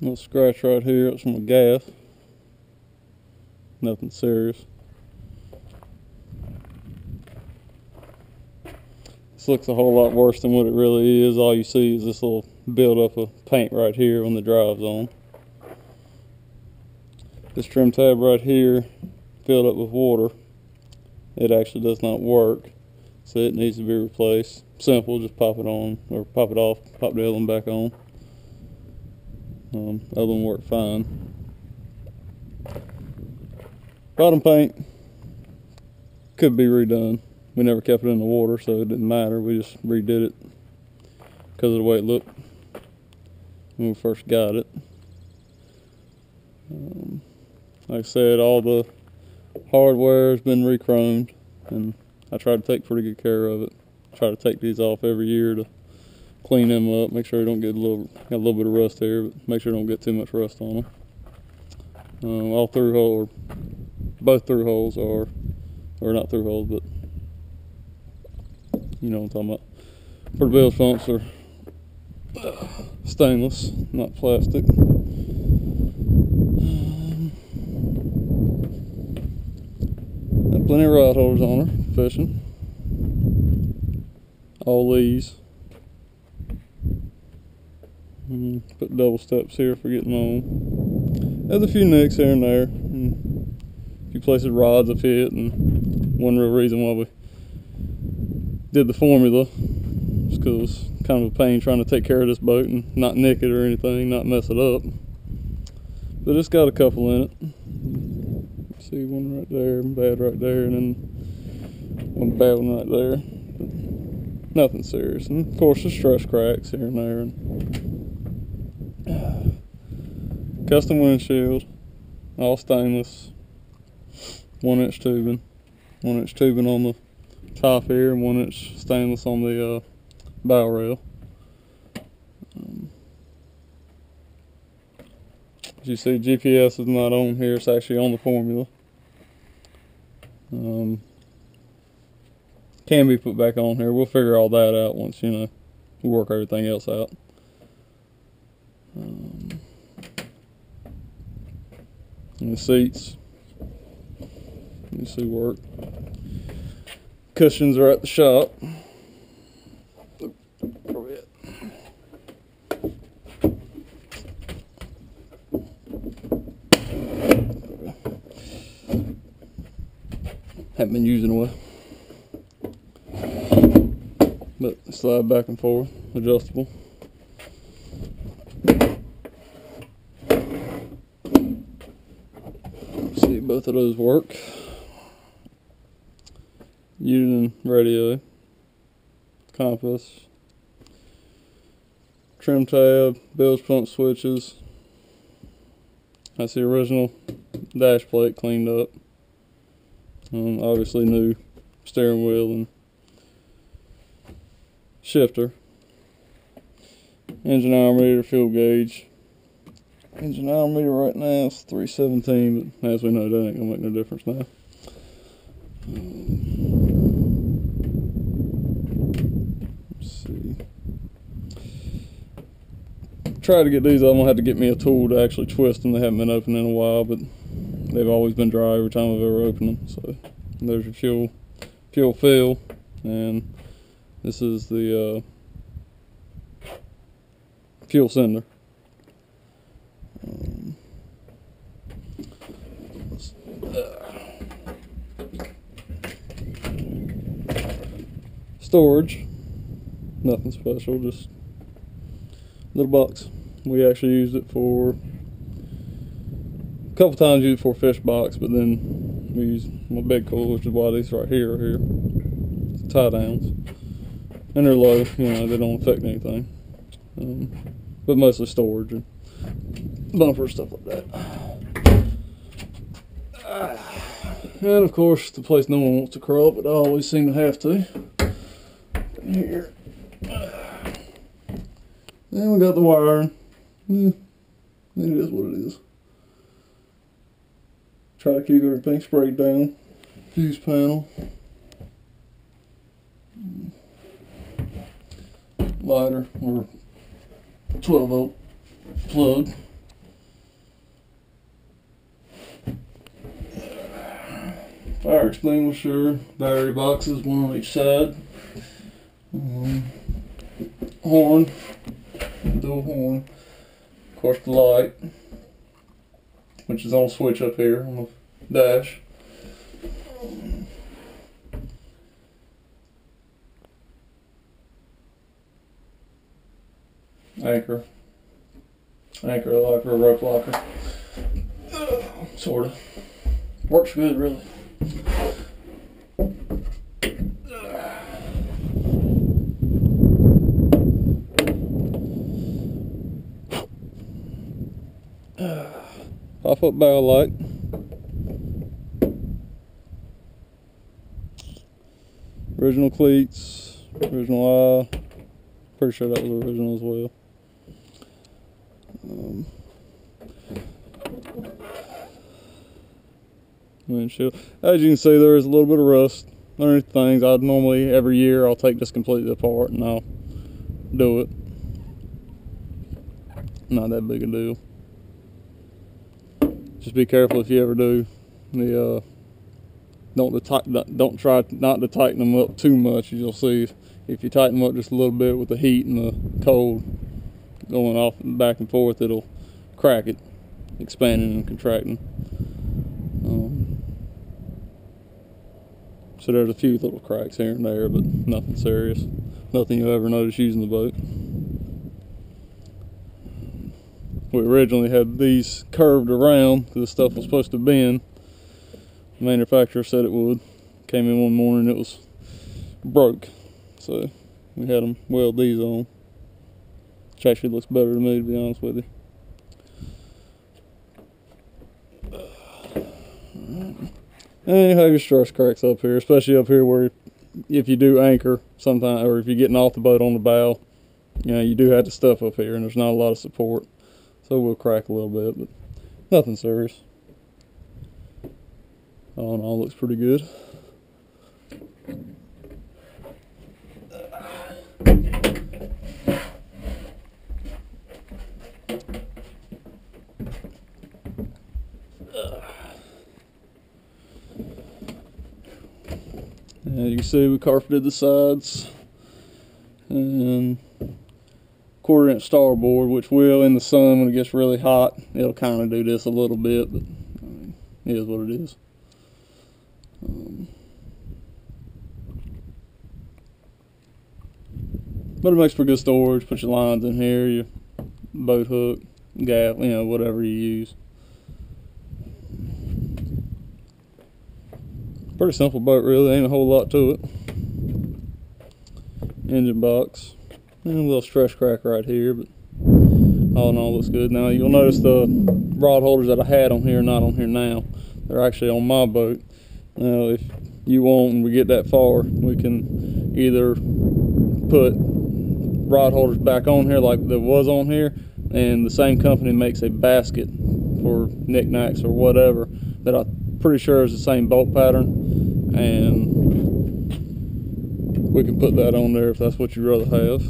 Little scratch right here, it's from a gas. Nothing serious. This looks a whole lot worse than what it really is. All you see is this little buildup of paint right here when the drive's on. This trim tab right here filled up with water. It actually does not work, so it needs to be replaced. Simple, just pop it on, or pop it off, pop the other one back on. Other one worked fine. Bottom paint could be redone. We never kept it in the water, so it didn't matter. We just redid it because of the way it looked when we first got it. Like I said, all the hardware has been re-chromed, and I try to take pretty good care of it. Try to take these off every year to clean them up, make sure they don't get got a little bit of rust there, but make sure they don't get too much rust on them. All through hole, or both through holes are, or not through holes, but you know what I'm talking about. For the bilge pumps are stainless, not plastic. Got plenty of rod holders on her, fishing. All these. Put double steps here for getting on. There's a few nicks here and there. A few places rods have hit, and one real reason why we did the formula is because it was kind of a pain trying to take care of this boat and not nick it or anything, not mess it up. But it's got a couple in it. See, one right there, bad right there, and then one bad one right there. But nothing serious. And of course, there's stress cracks here and there. And custom windshield, all stainless, 1-inch tubing, 1-inch tubing on the top here, and 1-inch stainless on the bow rail. As you see, GPS is not on here, it's actually on the formula. Can be put back on here. We'll figure all that out once, you know, we work everything else out. And the seats, you see work. Cushions are at the shop. Haven't been using a while, but slide back and forth, adjustable. See, both of those work. Union radio, compass, trim tab, bilge pump switches. That's the original dash plate cleaned up. Obviously new steering wheel and shifter. Engine hour meter, fuel gauge. Engine hour meter right now is 317, but as we know, that ain't gonna make no difference now. Let's see. Try to get these. I'm gonna have to get me a tool to actually twist them. They haven't been opened in a while, but they've always been dry every time I've ever opened them. So there's your fuel fill, and this is the fuel sender. Storage, nothing special, just a little box. We actually used it for a couple times, used it for a fish box, but then we used my big coil, which is why these right here are here. It's tie downs, and they're low, you know, they don't affect anything, but mostly storage and bumper stuff like that. And of course, the place no one wants to crawl, but I always seem to have to. Here. Then we got the wiring. It is what it is. Try to keep everything sprayed down. Fuse panel. Lighter or 12 volt plug. fire extinguisher, battery boxes, one on each side. Horn, dual horn. Of course, the light, which is on a switch up here on the dash. Anchor locker, rope locker. Sorta. Works good, really. Pop-up bow light. Original cleats, original eye. Pretty sure that was original as well. Windshield. As you can see, there is a little bit of rust underneath things. I'd normally, every year, I'll take this completely apart and I'll do it. Not that big a deal. Just be careful if you ever do. Don't try not to tighten them up too much. As you'll see, if you tighten them up just a little bit with the heat and the cold going off and back and forth, it'll crack it, expanding and contracting. So there's a few little cracks here and there, but nothing serious. Nothing you'll ever notice using the boat. We originally had these curved around because the stuff was supposed to bend. The manufacturer said it would. Came in one morning, it was broke. So we had them weld these on. Which actually looks better to me, to be honest with you. And you have your stress cracks up here, especially up here where if you do anchor sometimes, or if you're getting off the boat on the bow, you know, you do have the stuff up here and there's not a lot of support. So we'll crack a little bit, but nothing serious. All in all, looks pretty good. And you can see we carpeted the sides and 1/4 inch starboard, which will, in the sun when it gets really hot, it'll kind of do this a little bit, but I mean, it is what it is. But it makes for good storage. Put your lines in here, your boat hook, gaff, you know, whatever you use. Pretty simple boat, really. Ain't a whole lot to it. Engine box. And a little stress crack right here, but all in all looks good. Now you'll notice the rod holders that I had on here are not on here now. They're actually on my boat. Now if you want and we get that far, we can either put rod holders back on here like there was on here, and the same company makes a basket for knickknacks or whatever that I'm pretty sure is the same bolt pattern, and we can put that on there if that's what you'd rather have.